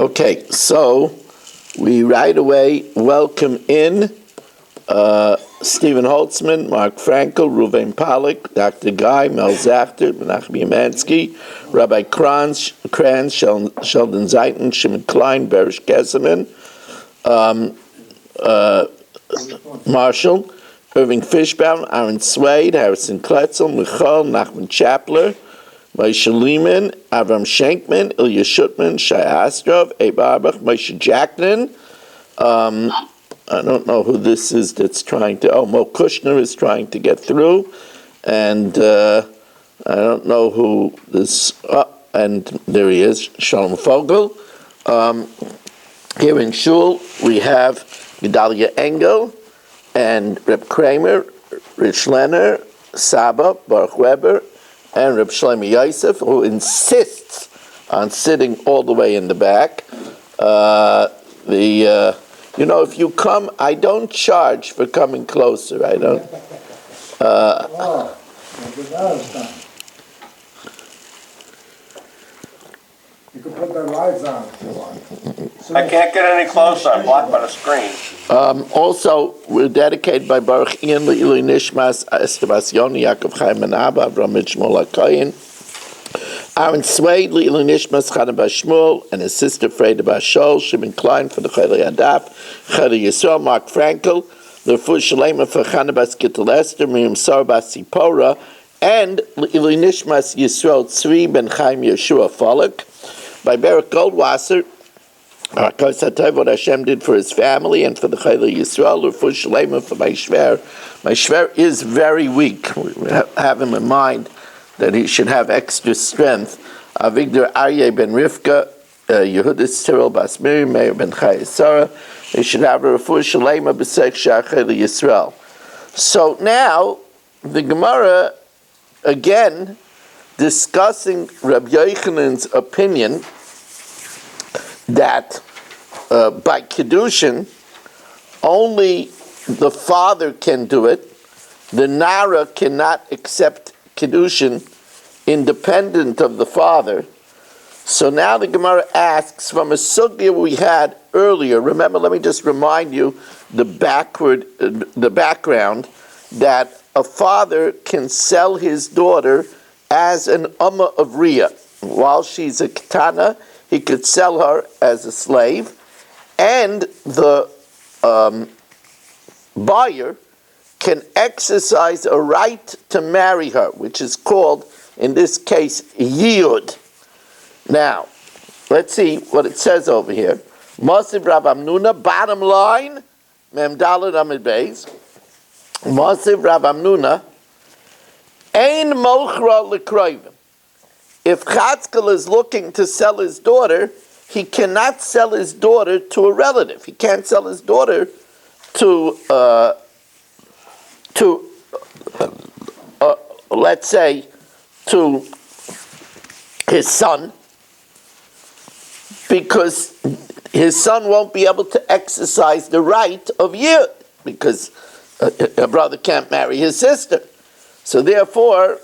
Okay, so we right away welcome in Stephen Holtzman, Mark Frankel, Ruvain Pollack, Dr. Guy, Mel Zachter, Menachem Yamansky, Rabbi Kranz, Sheldon Zeiten, Shimon Klein, Berish Kesselman, Marshall, Irving Fishbaum, Aaron Swade, Harrison Kletzel, Michal, Nachman Chapler, Moshe Lehman, Avram Schenkman, Ilya Shutman, Shai Astrov, Abe Arbach, Moshe Jackman. I don't know who this is that's trying to... Oh, Mo Kushner is trying to get through. And I don't know who this... and there he is, Shalom Fogel. Here in Shul, we have Gedalia Engel and Reb Kramer, Rich Lenner, Saba, Baruch Weber, and Reb Shlomo Yosef, who insists on sitting all the way in the back. If you come, I don't charge for coming closer. I don't. You can put the lights on if you want. I can't get any closer. I'm blocked by the screen. Also, we're dedicated by Baruch Ian Le'ilui Nishmas Estebas Yoni Yaakov Chaim Menaba Avram Shmuel HaKoyin, Aaron Swade Le'ilui Nishmas Chana Bas Shmuel and his sister Freda Bas Shol, Shimon Klein for the Chayli Adaf, Chayli Yisrael, Mark Frankel, the Refuah Shalema for Chana Bas Gittel Esther, Miriam Sar Bas Sipora, and Le'ilui Nishmas Yisrael Tzvi Ben Chaim Yeshua Folek, by Baruch Goldwasser, what Hashem did for his family and for the Chayli Yisrael, Refuah Shalema for my Shver. My Shver is very weak. We have him in mind that he should have extra strength. Avigdor Aryeh ben Rivka, Yehudis Tiril Bas Miriam, Meir ben Chaya Sarah. They should have a Refuah Shalema b'Sek Shach Chayli Yisrael. So now, the Gemara, again, discussing Rabbi Yochanan's opinion that by Kiddushin, only the father can do it. The Nara cannot accept Kiddushin independent of the father. So now the Gemara asks from a sugya we had earlier. Remember, let me just remind you the background, that a father can sell his daughter as an Ummah of Riyah. While she's a Ketana, he could sell her as a slave, and the buyer can exercise a right to marry her, which is called, in this case, Yiyud. Now, let's see what it says over here. Masiv Rav Amnuna, bottom line, Mem Daled Amid Beis. Masiv Rav Amnuna, Ein mochra l'kroivim. If Chatzkel is looking to sell his daughter, he cannot sell his daughter to a relative. He can't sell his daughter to let's say, to his son, because his son won't be able to exercise the right of Yid, because a brother can't marry his sister. So therefore,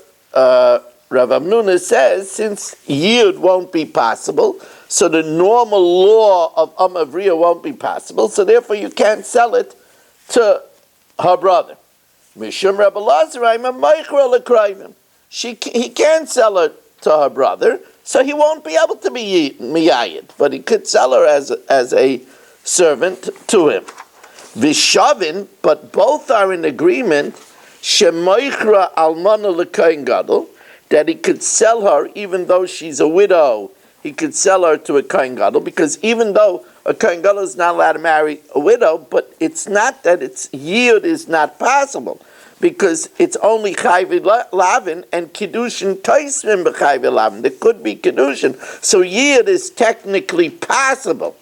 Rav Amnuna says, since Yid won't be possible, so the normal law of Amavriya won't be possible, so therefore you can't sell it to her brother. Mishum Rabbi Lazar, I'm a meichra l'krayvim. He can't sell her to her brother, so he won't be able to be miyayid, but he could sell her as a servant to him. Vishavin, but both are in agreement, shemoichra almana l'kohen gadol, that he could sell her even though she's a widow. He could sell her to a kohen gadol, because even though a kohen gadol is not allowed to marry a widow, but it's not that its yiyud is not possible, because it's only chayvid lavin and kiddushin toisvim b'chayvid lavin. There could be kiddushin, so yiyud is technically possible.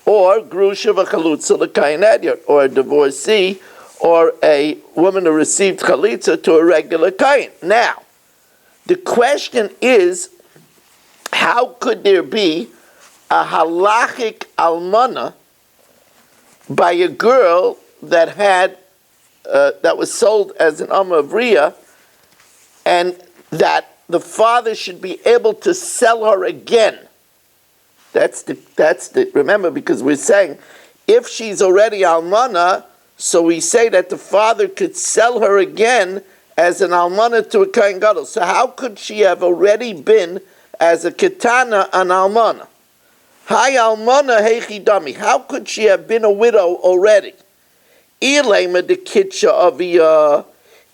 Or grusha v'chalutza l'kohen edyot, or a divorcee, or a woman who received chalitza to a regular kohen. Now, the question is, how could there be a halachic almana by a girl that had that was sold as an Amma of Riyah, and that the father should be able to sell her again Remember, because we're saying, if she's already almana, so we say that the father could sell her again as an almana to a kohen gadol. So how could she have already been, as a ketana, an almana? Hi almana heichi dami. How could she have been a widow already? Ilema de kitcha avia.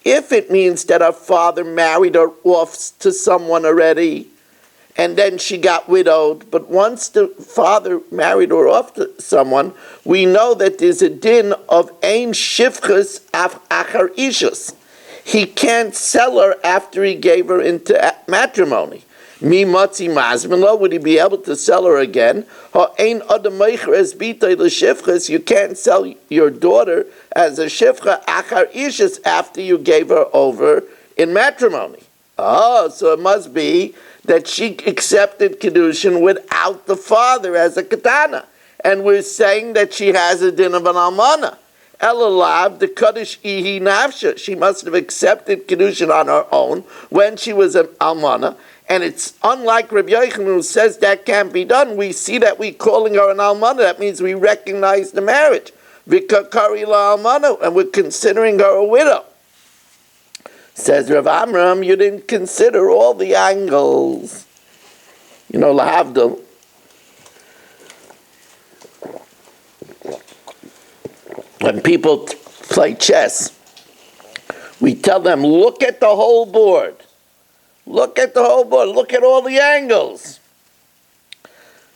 If it means that her father married her off to someone already, and then she got widowed, but once the father married her off to someone, we know that there's a din of ein shivchus achar ishus. He can't sell her after he gave her into matrimony. Mi matzi mazmila, would he be able to sell her again? Ein adam meicher es bitay l'shivchus. You can't sell your daughter as a shivcha achar ishus after you gave her over in matrimony. Oh, so it must be that she accepted Kiddushin without the father as a katana. And we're saying that she has a din of an almana. Elalav, the Kaddish ihi nafsha. She must have accepted Kiddushin on her own when she was an almana. And it's unlike Rabbi Yochanan, who says that can't be done. We see that we're calling her an almana. That means we recognize the marriage. Vikakari la almana, and we're considering her a widow. Says Rav Amram, you didn't consider all the angles. You know, lahavdil. When people play chess, we tell them, look at the whole board. Look at the whole board. Look at all the angles.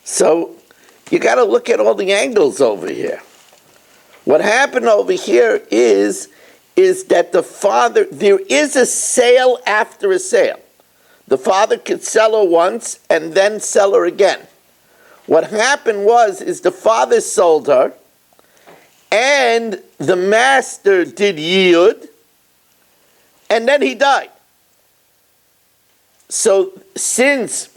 So you got to look at all the angles over here. What happened over here is that the father, there is a sale after a sale. The father could sell her once and then sell her again. What happened is the father sold her, and the master did yiyud, and then he died. So since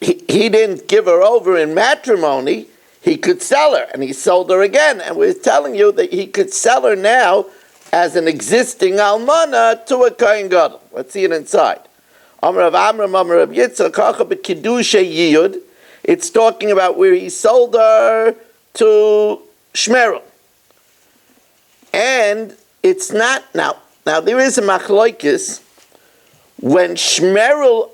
he didn't give her over in matrimony, he could sell her, and he sold her again. And we're telling you that he could sell her now as an existing almana to a kohen gadol. Let's see it inside. Amar Rav Amram, Amar Rav Yitzchak, Kacha b'kiddushay yiyud. It's talking about where he sold her to Shmerel. And it's not, now there is a machloikis, when Shmerel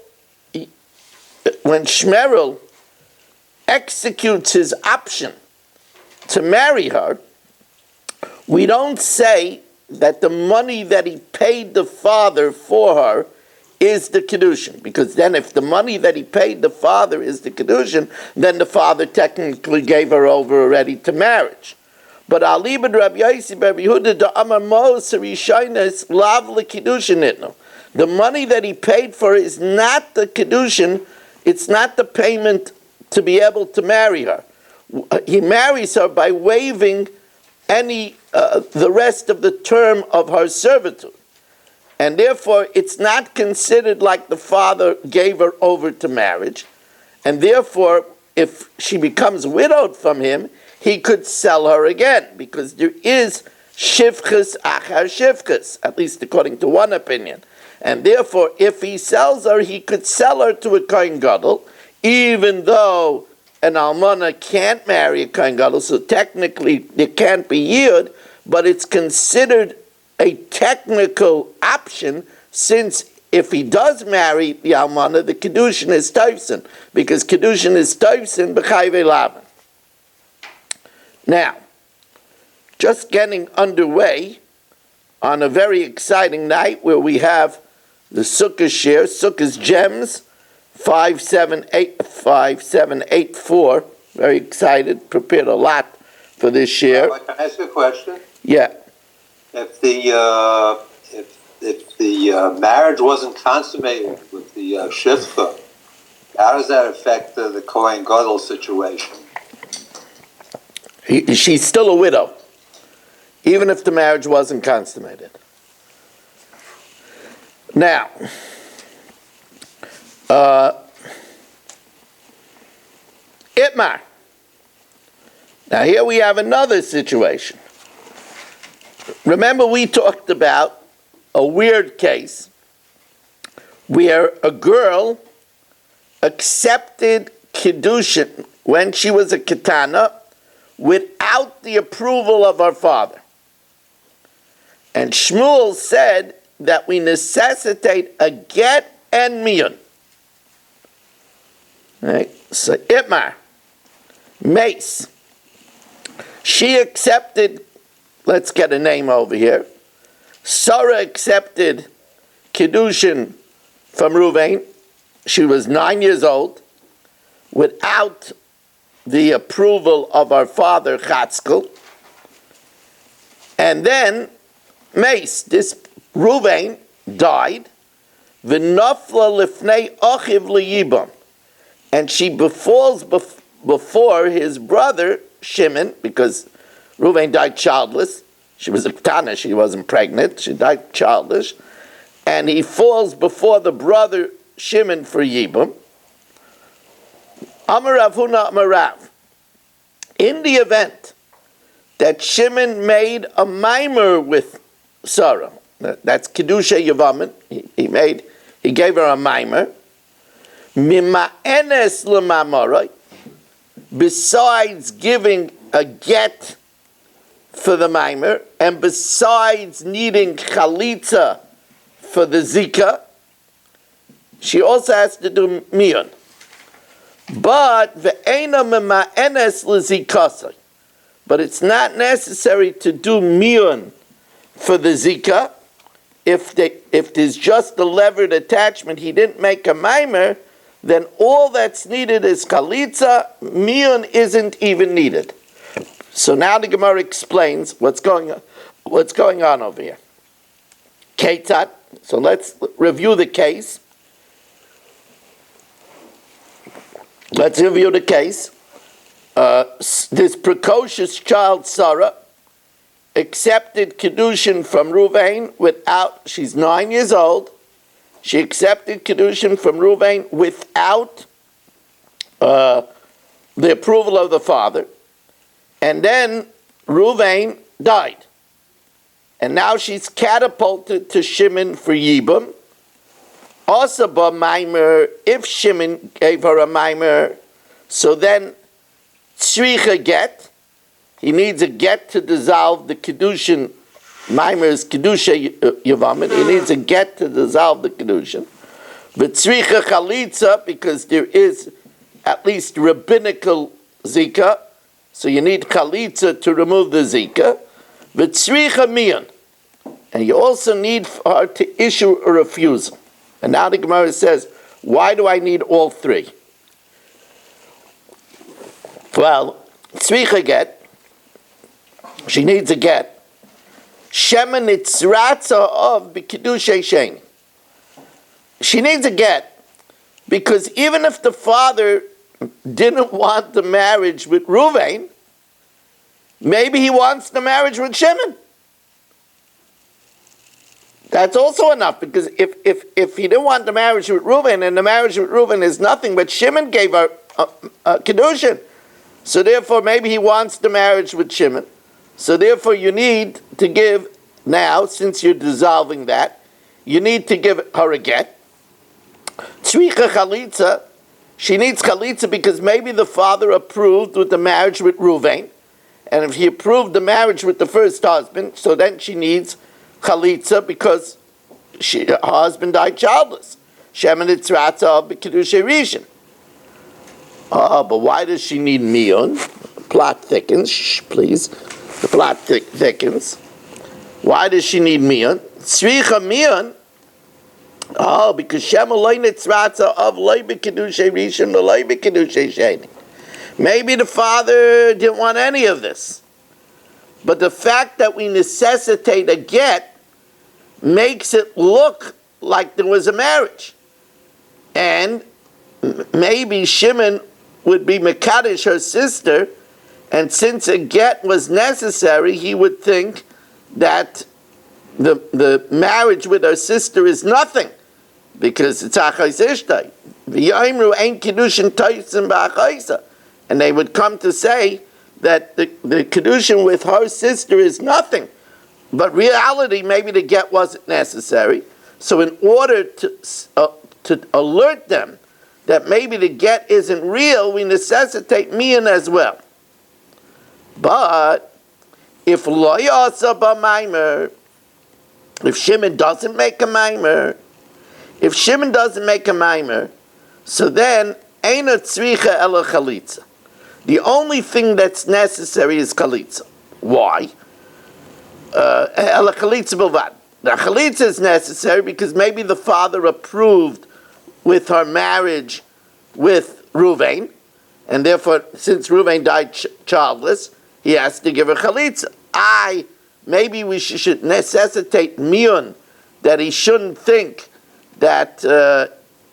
executes his option to marry her, we don't say that the money that he paid the father for her is the Kiddushin. Because then if the money that he paid the father is the Kiddushin, then the father technically gave her over already to marriage. But Ali ben Rabbi Yossi ben Yehuda da Amar Mos Rishaynes Lav LeKiddushin Itno. The money that he paid for is not the Kiddushin, it's not the payment to be able to marry her. He marries her by waiving the rest of the term of her servitude. And therefore, it's not considered like the father gave her over to marriage. And therefore, if she becomes widowed from him, he could sell her again, because there is shivchus achar shivchus, at least according to one opinion. And therefore, if he sells her, he could sell her to a kohen gadol, even though an almana can't marry a kohen gadol, so technically there can't be yiyud, but it's considered a technical option, since if he does marry the almana, the Kiddushin is toifsin, because Kiddushin is toifsin b'chayvei lavan. Now, just getting underway on a very exciting night where we have the Sukkah share, Sukkah's Gems, 5784. Very excited, prepared a lot for this share. Can I ask a question? Yeah. If the marriage wasn't consummated with the shivcha, how does that affect the Kohen Gadol situation? She's still a widow, even if the marriage wasn't consummated. Now, Itmar. Now here we have another situation. Remember, we talked about a weird case where a girl accepted Kiddushin when she was a Ketana without the approval of her father. And Shmuel said that we necessitate a get and miyun. Right? So Itmar, Mace, she accepted, let's get a name over here. Sarah accepted Kiddushin from Ruvain. She was 9 years old without the approval of her father, Chatzkel. And then Mace, this Ruvain, died. V'nafla lifnei achiv liyibam. And she befalls before his brother, Shimon, because Ruvain died childless. She was a Tana, she wasn't pregnant. She died childless. And he falls before the brother, Shimon, for Yibam. Amar Rav Huna Amar Rav. In the event that Shimon made a mimer with Sarah, that's Kedusha Yavamin, he gave her a mimer, Mima'enes l'mamoroi, besides giving a get for the mimer, and besides needing chalitza for the zika, she also has to do miyun. But ve'ena mima'enes l'zikasai, but it's not necessary to do miyun for the zika. If there's just the levered attachment, he didn't make a mimer, then all that's needed is chalitza. Miyun isn't even needed. So now the Gemara explains what's going on over here. Ketzat. So let's review the case. Let's review the case. This precocious child, Sarah, accepted Kiddushin from Ruvain she's 9 years old. She accepted Kiddushin from Ruvain without the approval of the father. And then Ruvain died. And now she's catapulted to Shimon for Yibam. Also, Mimer, if Shimon gave her a Mimer, so then Tzricha get, he needs a get to dissolve the Kiddushin. Mimer is Kiddusha Yavamid. He needs a get to dissolve the Kiddushin. But Tzricha Chalitza, because there is at least rabbinical Zika, so you need Chalitza to remove the Zika. But Tzricha Miyan. And you also need for her to issue a refusal. And now the Gemara says, why do I need all three? Well, Tzricha get, she needs a get. Shema nitzratza of b'kiddushay sheni. She needs a get because even if the father didn't want the marriage with Ruvain, maybe he wants the marriage with Shimon. That's also enough, because if he didn't want the marriage with Reuven, and the marriage with Reuven is nothing, but Shimon gave her a Kiddushin, so therefore maybe he wants the marriage with Shimon. So therefore you need to give, now, since you're dissolving that, you need to give her a get. Tzricha Chalitza, she needs Chalitza because maybe the father approved with the marriage with Reuven, and if he approved the marriage with the first husband, so then she needs Chalitza because her husband died childless. Shemen Itzratza b'Kiddushay Rishon. But why does she need Miyun? The plot thickens. Shh, please. The plot thickens. Why does she need Miyun? Tzricha Miyun. Because Shema loy Nitzratza of loy b'Kiddushay Rishon loy b'Kiddushay Sheni. Maybe the father didn't want any of this. But the fact that we necessitate a get makes it look like there was a marriage. And maybe Shimon would be Mekadesh, her sister, and since a get was necessary, he would think that the marriage with her sister is nothing, because it's Achais Ishtai. V'yayimru ein Kiddushin Taisim ba'achaisa. And they would come to say that the Kiddushin with her sister is nothing. But reality, maybe the get wasn't necessary. So in order to alert them that maybe the get isn't real, we necessitate mian as well. But if lo yasa b'maimer, if Shimon doesn't make a maimer, so then eina tzricha ela chalitza. The only thing that's necessary is chalitza. Why? Ela chalitza b'vad. The chalitza is necessary because maybe the father approved with her marriage with Ruvain, and therefore, since Ruvain died childless, he has to give her chalitza. Maybe we should necessitate miyun, that he shouldn't think that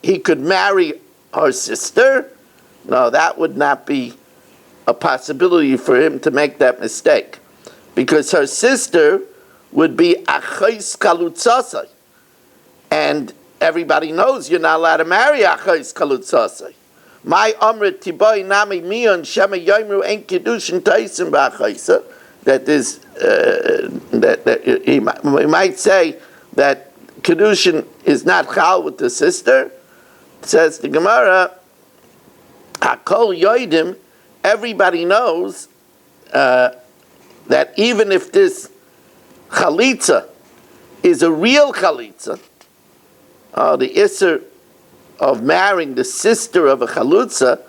he could marry her sister. No, that would not be a possibility for him to make that mistake, because her sister would be achos kalutzasai, and everybody knows you're not allowed to marry achos kalutzasai. My amrit tiboy nami mion shema yomru en kiddushin taisim ba'achosa. That is, we might say that kiddushin is not chal with the sister. Says the Gemara, hakol yoidim. Everybody knows that even if this chalitza is a real chalitza, the isser of marrying the sister of a chalutza,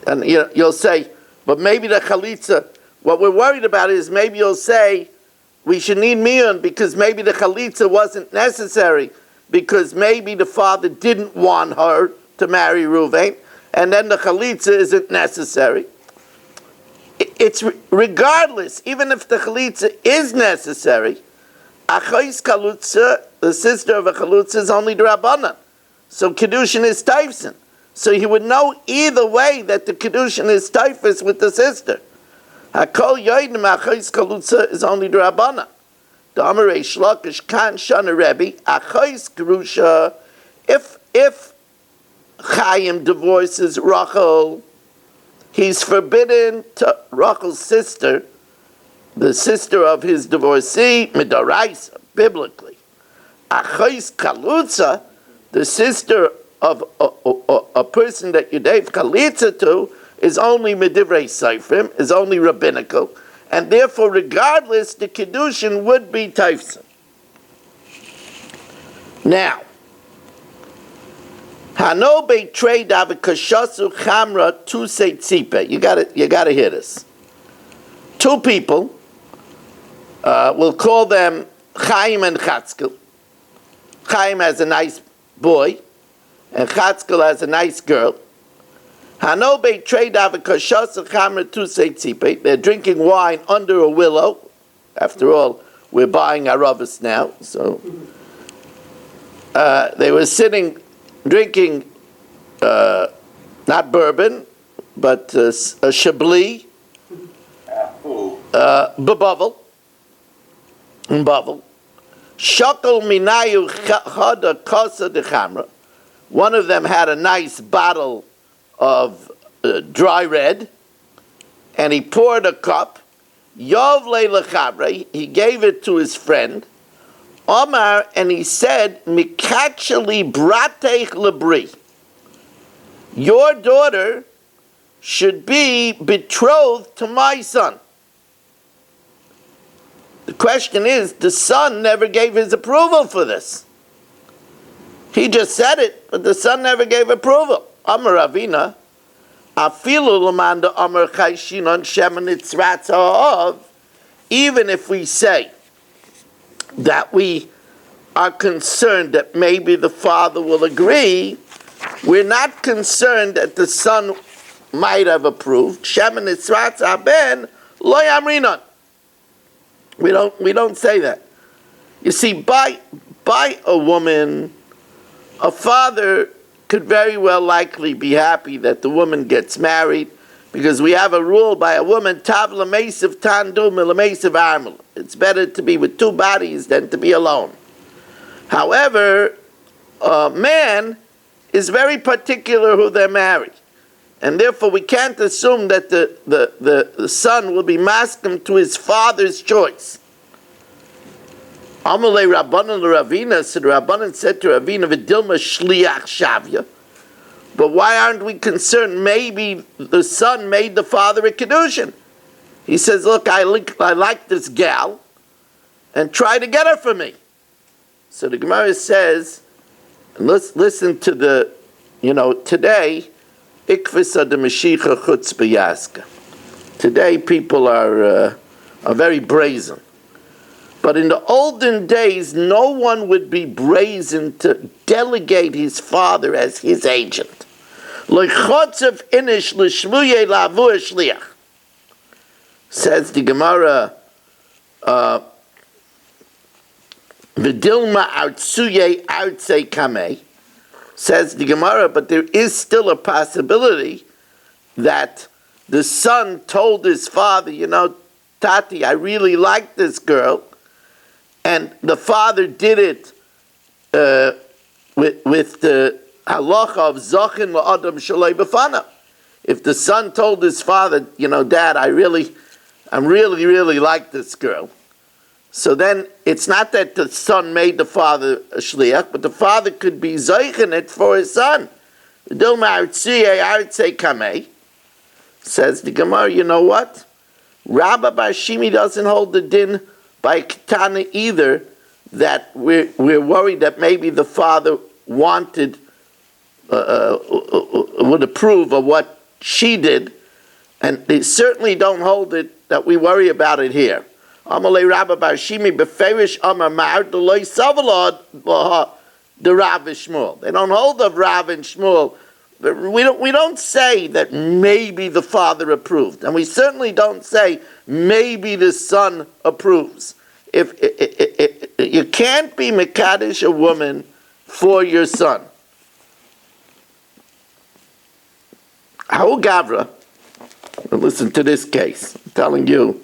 and you'll say, but maybe the chalitza, what we're worried about is maybe you'll say we should need miyun because maybe the chalitza wasn't necessary, because maybe the father didn't want her to marry Ruvain, and then the chalitza isn't necessary. It's regardless, even if the chalitza is necessary, achos kalutza, the sister of a chalutza, is only the rabbanan. So Kiddushin is taifsin. So he would know either way that the Kiddushin is taifis with the sister. Hakol yoidim achos kalutza is only the rabbanan. The Amarei Shlokish kan shana Rebbe achos gerusha. If Chaim divorces Rachel, he's forbidden to Rachel's sister, the sister of his divorcee, midoraisa, biblically. Achos kalutza, the sister of a person that you gave chalitza to, is only medivrei seifrim, is only rabbinical, and therefore, regardless, the kiddushin would be taifsim. Now, hano beitrei davikashasu chamra tusei tzipe. You gotta hear this. Two people, we'll call them Chaim and Chatzkel. Chaim has a nice boy, and Chatzkel has a nice girl. Hano beitrei davikashasu chamra tusei tzipe. They're drinking wine under a willow. After all, we're buying aravas now, so they were sitting, drinking not bourbon, but a chablis, bubble. Shakal minayu chada kasa de chamra. One of them had a nice bottle of dry red, and he poured a cup. Yov le'lechabre, he gave it to his friend. Omar, and he said, Mikacheli bratech lebri. Your daughter should be betrothed to my son. The question is, the son never gave his approval for this. He just said it, but the son never gave approval. Amar Ravina, afilu lamanda amar chayshinon shemanitz ratzah. Even if we say that we are concerned that maybe the father will agree, we're not concerned that the son might have approved. Shemanitz ratzah ben lo yamrinon. We don't say that. You see, by a woman, a father could very well likely be happy that the woman gets married, because we have a rule by a woman, tav l'meisiv tandu l'meisiv armel. It's better to be with two bodies than to be alone. However, a man is very particular who they're married, and therefore we can't assume that the son will be maskim to his father's choice. Amalei Rabbanan Ravina, so the Rabbanan said to Ravina, V'dilma shliach shavya. But why aren't we concerned? Maybe the son made the father a Kiddushin. He says, look, I like this gal, and try to get her for me. So the Gemara says, and let's listen to the, today, ikvisa de Mashiach chutz b'yaska. Today people are very brazen. But in the olden days, no one would be brazen to delegate his father as his agent. L'chotzev inish l'shvuye lavu shliach. Says the Gemara, V'dilma artsuye artse kameh. Says the Gemara, but there is still a possibility that the son told his father, Tati, I really like this girl, and the father did it with the halacha of zachin la'adam shalei b'fana. If the son told his father, Dad, I really like this girl. So then it's not that the son made the father a shliach, but the father could be zeichin it for his son. Says the Gemara, you know what? Rabba Bar Shimi doesn't hold the din by Ketana either, that we're worried that maybe the father would approve of what she did, and they certainly don't hold it that we worry about it here. Amalei Rabba Bar Shimi beferish Amar Mar Deloy Savalad the Rav and Shmuel. They don't hold of Rav and Shmuel. We don't say that maybe the father approved, and we certainly don't say maybe the son approves. If you can't be mekadesh a woman for your son. How Gavra? Listen to this case. I'm telling you.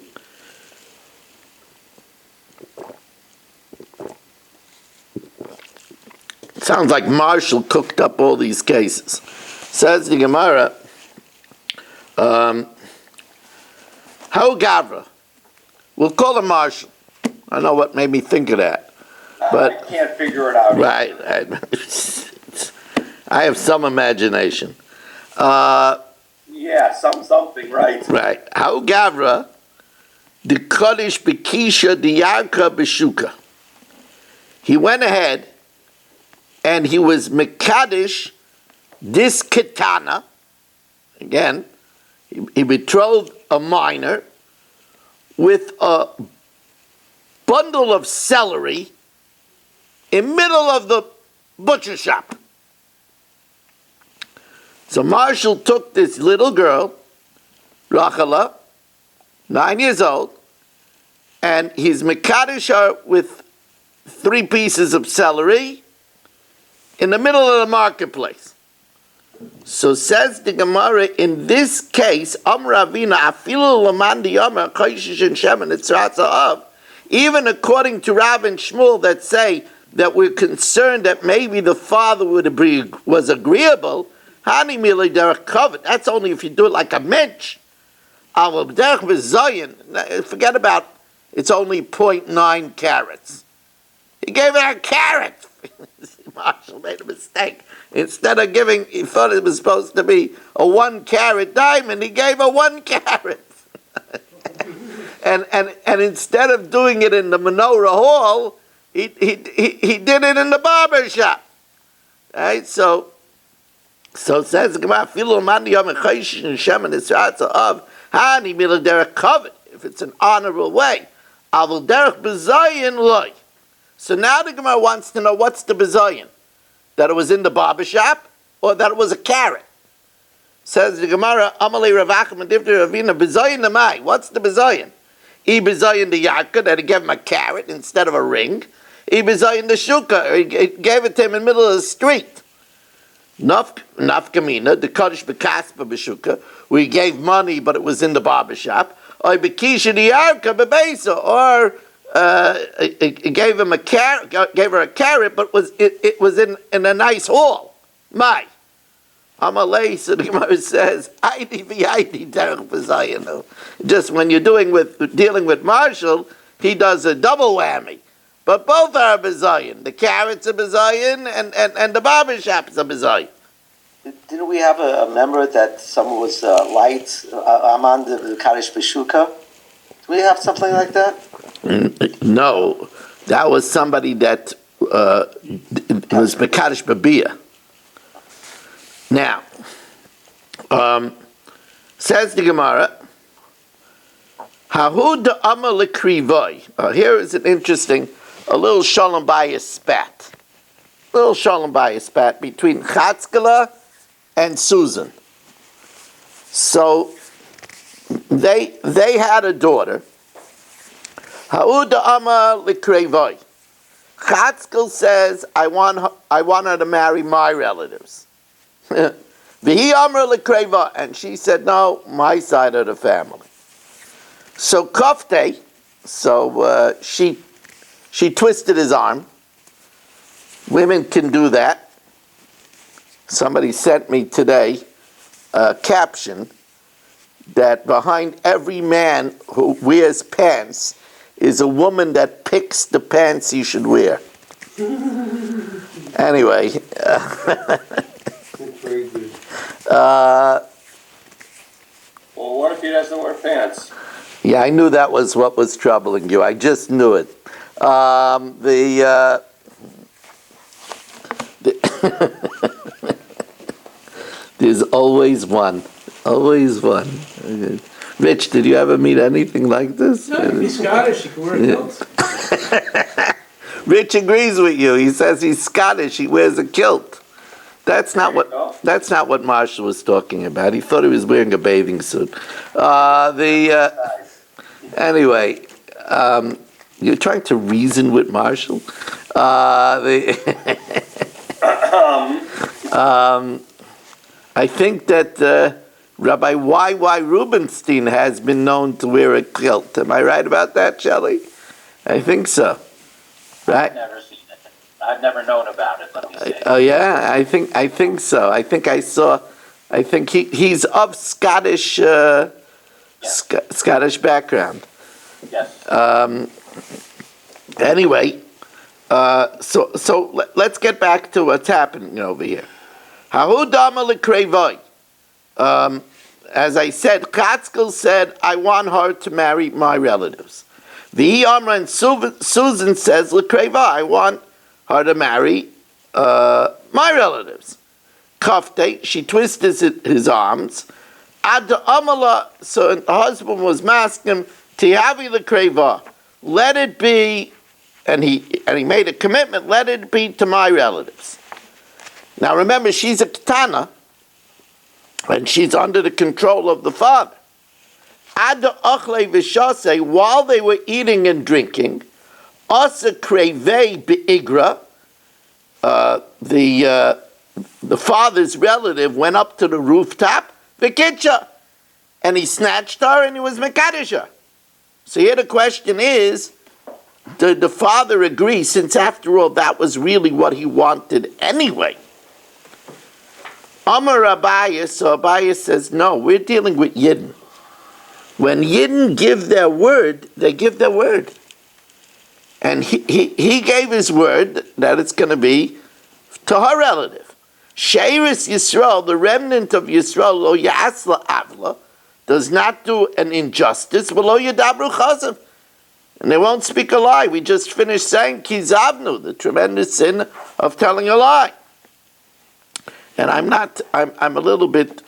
Sounds like Marshall cooked up all these cases. Says the Gemara, how Gavra? We'll call him Marshall. I know what made me think of that. But I can't figure it out. Right. I have some imagination. Yeah, something, right? Right. How Gavra, the Kaddish Bekisha, the Yarka Beshuka. He went ahead and he was Mekadesh, this Ketana. Again, he betrothed a minor with a bundle of celery in middle of the butcher shop. So Marshall took this little girl, Rachala, 9 years old, and he's Mekadesh her with 3 pieces of celery in the middle of the marketplace. So says the Gemara, in this case, Amravina afilu lamandi Amar Chayshish and Shem and Itzratza, even according to Rav and Shmuel that say that we're concerned that maybe the father was agreeable, Hani Mili Derech Covet. That's only if you do it like a mensch. Forget about it's only 0.9 carats. He gave her a carat. Marshall made a mistake. Instead of giving, he thought it was supposed to be a 1 carat diamond, he gave her 1 carat. and instead of doing it in the menorah hall, he did it in the barber shop. Right? So it says if it's an honorable way. So now the Gemara wants to know what's the bezayin? That it was in the barber shop or that it was a carrot? Says the Gemara, Amalei Ravachim and Divri Ravina, bezayin namai. What's the bezayin? He bezayin the yarka that he gave him a carrot instead of a ring. He bezayin the shuka. He gave it to him in the middle of the street. Nafkamina, the Kaddish Bekaspa Beshuka, where he gave money but it was in the barber shop. Or Bekisha the yarka bebesa, or gave him gave her a carrot, but it was in a nice hall. My Amalei, so the Gemara says, just when you're dealing with Marshall, he does a double whammy. But both are a bezayin. The carrot's a bezayin, and the barber shop's a bezayin. Didn't we have a member that someone was light? I'm on the Kaddish Beshuka. Do we have something like that? No, that was somebody that was Mekadosh Babia. Now, says the Gemara, Hahu da'ama l'krivoi. Here is an interesting, a little shalom bayis spat. Little shalom bayis spat between Chatzkala and Susan. So, they had a daughter. Hahu da'ama l'krivoi. Chatzkel says, I want her to marry my relatives. V'hi amar l'kreva, and she said, no, my side of the family. So Kofte, she twisted his arm. Women can do that. Somebody sent me today a caption that behind every man who wears pants is a woman that picks the pants he should wear. Anyway. Well, what if he doesn't wear pants? Yeah, I knew that was what was troubling you. I just knew it. There's always one. Always one. Rich, did you ever meet anything like this? No, he's Scottish, he can wear a kilt. Rich agrees with you. He says he's Scottish. He wears a kilt. That's not what Marshall was talking about. He thought he was wearing a bathing suit. Anyway, you're trying to reason with Marshall. I think that Rabbi Y.Y. Rubenstein has been known to wear a kilt. Am I right about that, Shelley? I think so. Right? I've never seen it. I've never known about it, let me say. Oh yeah, I think so. I think he's of Scottish Scottish background. Yes. Anyway, so let's get back to what's happening over here. Hahudama l'krevoi. As I said, Katzkel said, I want her to marry my relatives. The Amra and Susan says, l'kreva, I want her to marry my relatives. Kafte, she twisted his arms. Ad amala, so the husband was masking, tihavi l'kreva, let it be, and he made a commitment, let it be to my relatives. Now remember, she's a ketana, and she's under the control of the father. Ad achle v'shasei, while they were eating and drinking, asa krevei be'igra, the father's relative went up to the rooftop, v'kitcha, and he snatched her and he was mekadisha. So here the question is, did the father agree, since after all that was really what he wanted anyway? Amar Abayis, so Abayis says, no, we're dealing with Yidden. When Yidden give their word, they give their word. And he gave his word that it's going to be to her relative. Sheiris Yisrael, the remnant of Yisrael, lo yasla avla, does not do an injustice, v'lo yadabru chazav. And they won't speak a lie. We just finished saying kizavnu, the tremendous sin of telling a lie. And I'm a little bit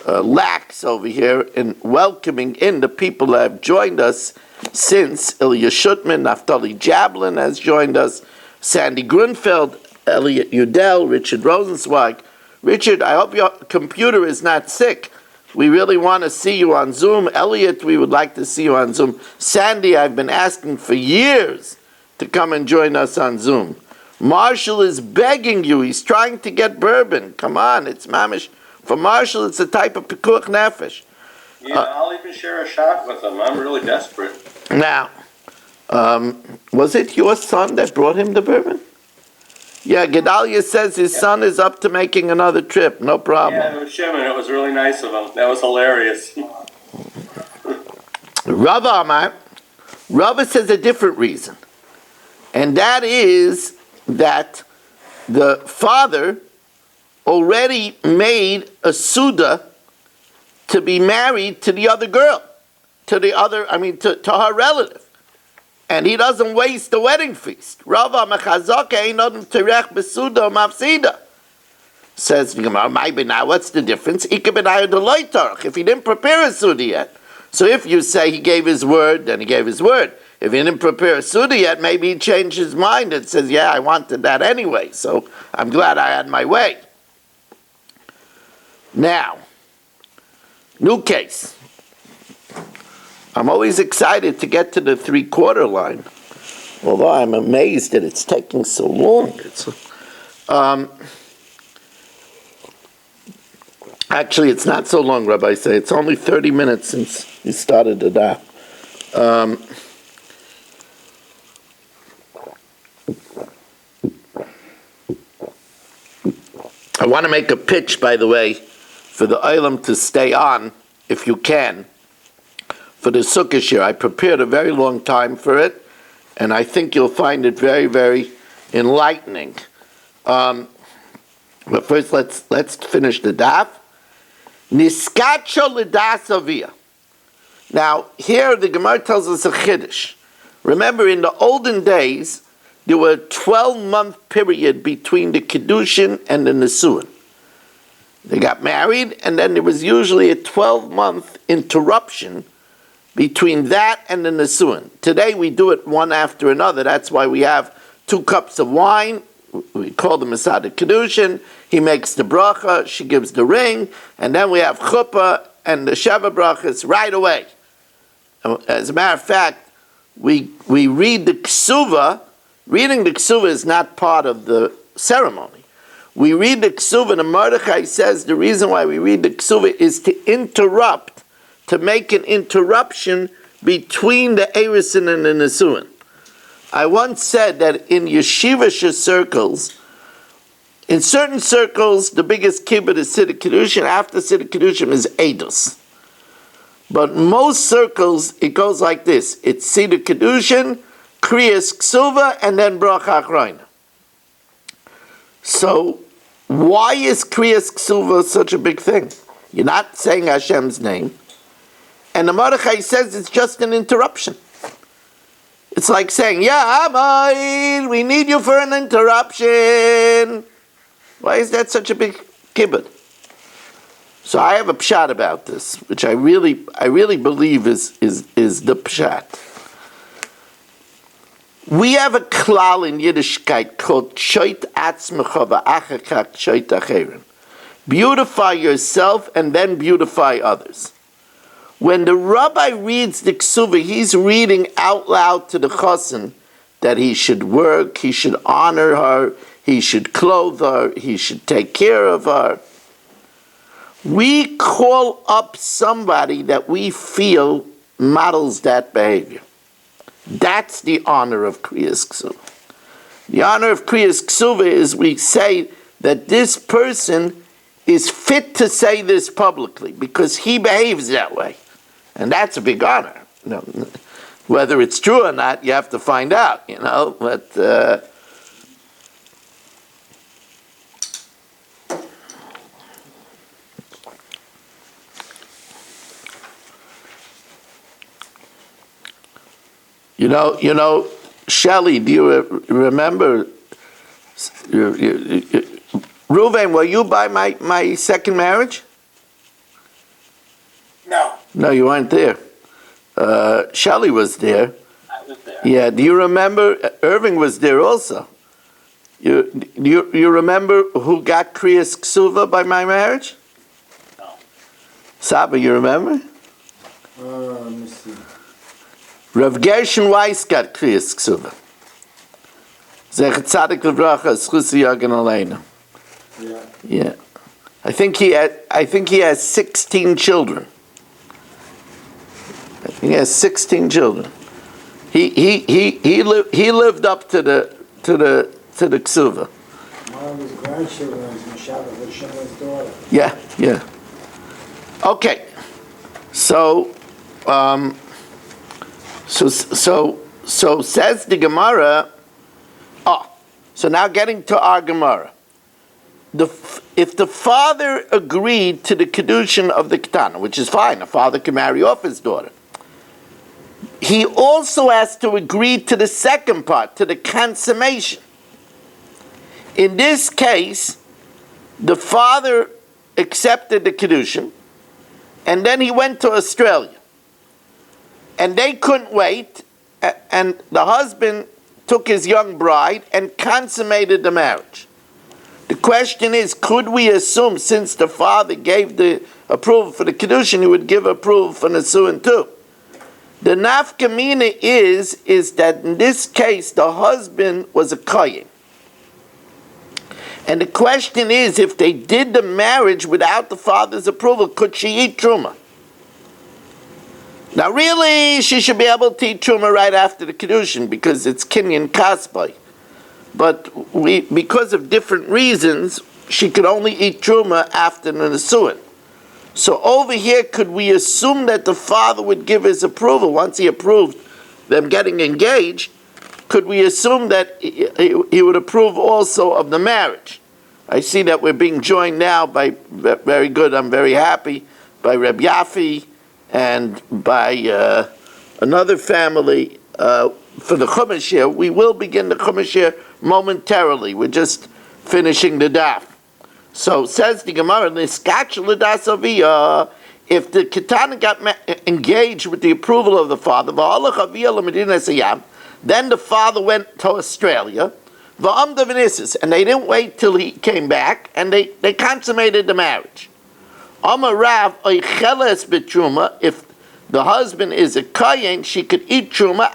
lax over here in welcoming in the people that have joined us since. Ilya Shutman, Naftali Jablin has joined us, Sandy Grunfeld, Elliot Udell, Richard Rosenzweig. Richard, I hope your computer is not sick. We really want to see you on Zoom. Elliot, we would like to see you on Zoom. Sandy, I've been asking for years to come and join us on Zoom. Marshall is begging you. He's trying to get bourbon. Come on, it's mamish. For Marshall, it's a type of pikuach nefesh. Yeah, I'll even share a shot with him. I'm really desperate. Now, was it your son that brought him the bourbon? Yeah, Gedalia says his son is up to making another trip. No problem. Yeah, it was Shimon. It was really nice of him. That was hilarious. Rav Amar, Rav says a different reason. And that is that the father already made a Suda to be married to the other girl, to her relative. And he doesn't waste the wedding feast. Rava mechazaka ain't nothing terech besuda mafsida. Says the Gemara, now what's the difference? If he didn't prepare a Suda yet. So if you say he gave his word, then he gave his word. If he didn't prepare a Suda yet, maybe he changed his mind and says, yeah, I wanted that anyway, so I'm glad I had my way. Now, new case. I'm always excited to get to the 3/4 line, although I'm amazed that it's taking so long. Actually, it's not so long, Rabbi say. It's only 30 minutes since you started the daf. I want to make a pitch, by the way, for the Olam to stay on, if you can, for the Sukkot year. I prepared a very long time for it, and I think you'll find it very, very enlightening. But first, let's finish the daf. Niskacho l'das avia. Now, here the Gemara tells us a chiddush. Remember, in the olden days, there were a 12-month period between the Kiddushin and the Nesuin. They got married, and then there was usually a 12-month interruption between that and the Nesuin. Today, we do it one after another. That's why we have 2 cups of wine. We call the Masada Kiddushin. He makes the bracha, she gives the ring, and then we have chuppah and the Sheva brachas right away. As a matter of fact, we read the Ksuva. Reading the Ksuva is not part of the ceremony. We read the Ksuva, and Mordechai says the reason why we read the Ksuva is to interrupt, to make an interruption between the Erusin and the Nesuin. I once said that in yeshivish circles, in certain circles, the biggest kibbutz is Siddur Kiddushin. After Siddur Kiddushin is Eidos. But most circles, it goes like this. It's Siddur Kiddushin, Kriyas Ksuva, and then Bracha Achroina. So, why is Kriyas Ksuva such a big thing? You're not saying Hashem's name. And the Mordechai says it's just an interruption. It's like saying, yeah, Amai, we need you for an interruption. Why is that such a big kibbutz? So I have a pshat about this, which I really believe is the pshat. We have a klal in Yiddishkeit called Choit Atzmecha V'Achakak Choit Acherim. Beautify yourself and then beautify others. When the rabbi reads the ksuva, he's reading out loud to the chassan that he should work, he should honor her, he should clothe her, he should take care of her. We call up somebody that we feel models that behavior. That's the honor of Kriyas Ksuva. The honor of Kriyas Ksuva is we say that this person is fit to say this publicly because he behaves that way. And that's a big honor. Whether it's true or not, you have to find out, but... Shelley, do you remember? Reuven, were you by my second marriage? No. No, you weren't there. Shelley was there. I was there. Yeah, do you remember? Irving was there also. You remember who got Kriyas Ksuva by my marriage? No. Saba, you remember? Let me see. Rav Gershon Weiss got Kriyas Ksuva. Zechet Tzadik Levracha, Schusi Yagan Aleinu. Yeah. I think he has 16 children. He has 16 children. He lived up to the Ksuva. One of his grandchildren is Mishaba Hasheme's daughter. Yeah. Okay. So says the Gemara. So now getting to our Gemara. if the father agreed to the Kiddushin of the Ketana, which is fine, a father can marry off his daughter, he also has to agree to the second part, to the consummation. In this case, the father accepted the Kiddushin, and then he went to Australia. And they couldn't wait, and the husband took his young bride and consummated the marriage. The question is, could we assume, since the father gave the approval for the Kiddushin, he would give approval for Nesuin too? The nafkamina is that in this case, the husband was a kohen. And the question is, if they did the marriage without the father's approval, could she eat truma? Now really, she should be able to eat truma right after the Kiddushin, because it's kinyan kasbay. But because of different reasons, she could only eat truma after the nesuin. So over here, could we assume that the father would give his approval once he approved them getting engaged? Could we assume that he would approve also of the marriage? I see that we're being joined now by, very good, I'm very happy, by Reb Yafi and by another family for the Chumash here. We will begin the Chumash here momentarily. We're just finishing the daf. So says the Gemara, if the Ketana got engaged with the approval of the father, then the father went to Australia, and they didn't wait till he came back, and they consummated the marriage. If the husband is a kohen, she could eat truma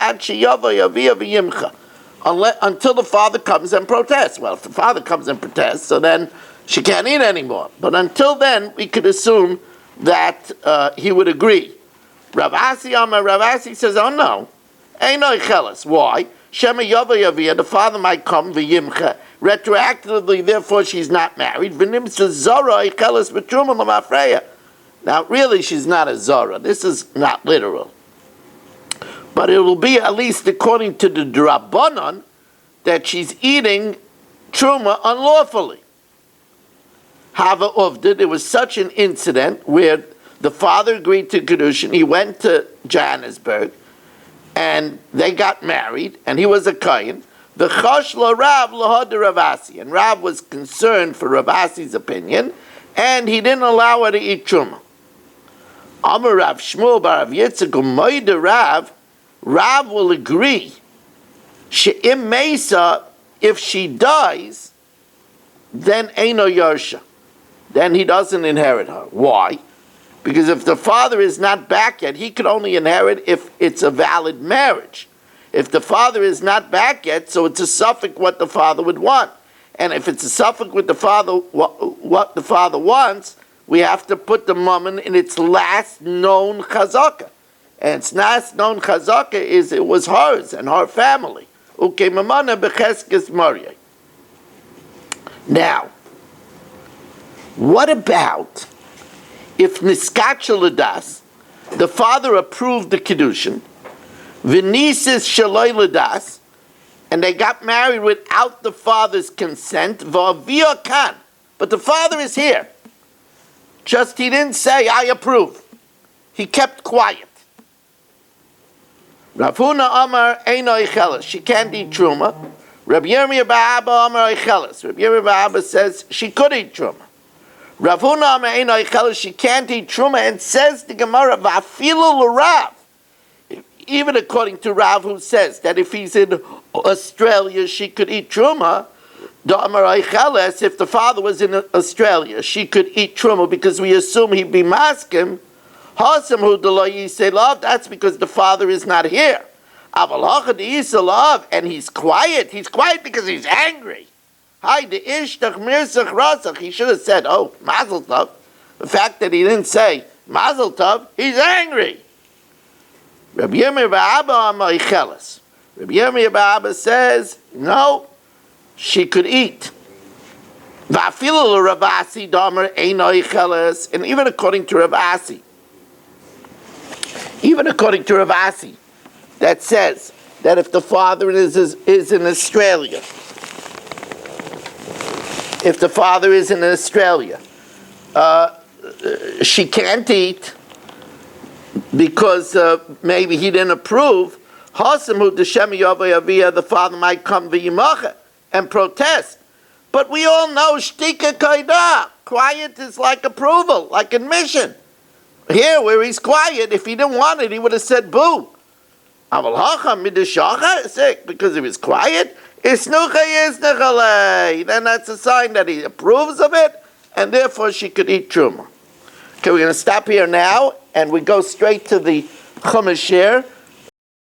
until the father comes and protests. Well, if the father comes and protests, so then she can't eat anymore. But until then, we could assume that he would agree. Rav Asi says, oh no, ain't no chelas. Why? Shema Yava Yavia, the father might come, v'yimcha, retroactively, therefore she's not married. V'nimsa Zora, chelas b'truma l'mafreya. Now, really, she's not a Zora. This is not literal. But it will be, at least according to the Drabanan, that she's eating truma unlawfully. Hava Uvda, there was such an incident where the father agreed to Kiddushin, he went to Johannesburg, and they got married, and he was a kohen. The Choshla Rav lahad Ravasi, and Rav was concerned for Ravasi's opinion, and he didn't allow her to eat truma. Amar Rav Shmuel Barav Yitzchak Umayda Rav will agree. She'im Mesa, if she dies, then Eino Yarsha. Then he doesn't inherit her. Why? Because if the father is not back yet, he could only inherit if it's a valid marriage. If the father is not back yet, so it's a suffix what the father would want. And if it's a suffix with the father, what the father wants, we have to put the mammon in its last known chazaka. And its last known chazaka is it was hers and her family. Okay, mamana becheskes Maria. Now, what about if niskacha ladas, the father approved the Kiddushin, v'nisis shaloi ladas, and they got married without the father's consent, v'avia kan, but the father is here. Just he didn't say, I approve. He kept quiet. Rav Huna Amar Eino Eicheles, she can't eat truma. Rabbi Yomi Abba Amar Eicheles. Rabbi Yomi Abba says she could eat truma. Rav Huna Amar Eino Eicheles, she can't eat truma, and says the Gemara Vafilu l'Rav. Even according to Rav, who says that if he's in Australia, she could eat truma. If the father was in Australia, she could eat truma because we assume he'd be maskim. That's because the father is not here. And he's quiet. He's quiet because he's angry. He should have said, oh, mazel tov. The fact that he didn't say mazel tov, he's angry. Rabbi Yomi Abba says, no, she could eat. And even according to Ravasi, that says that if the father is in Australia, if the father is in Australia. She can't eat because maybe he didn't approve. The father might come and protest. But we all know shtika kaida. Quiet is like approval, like admission. Here, where he's quiet, if he didn't want it, he would have said boo. Because he was quiet, then that's a sign that he approves of it, and therefore she could eat truma. Okay, we're going to stop here now, and we go straight to the chumash here.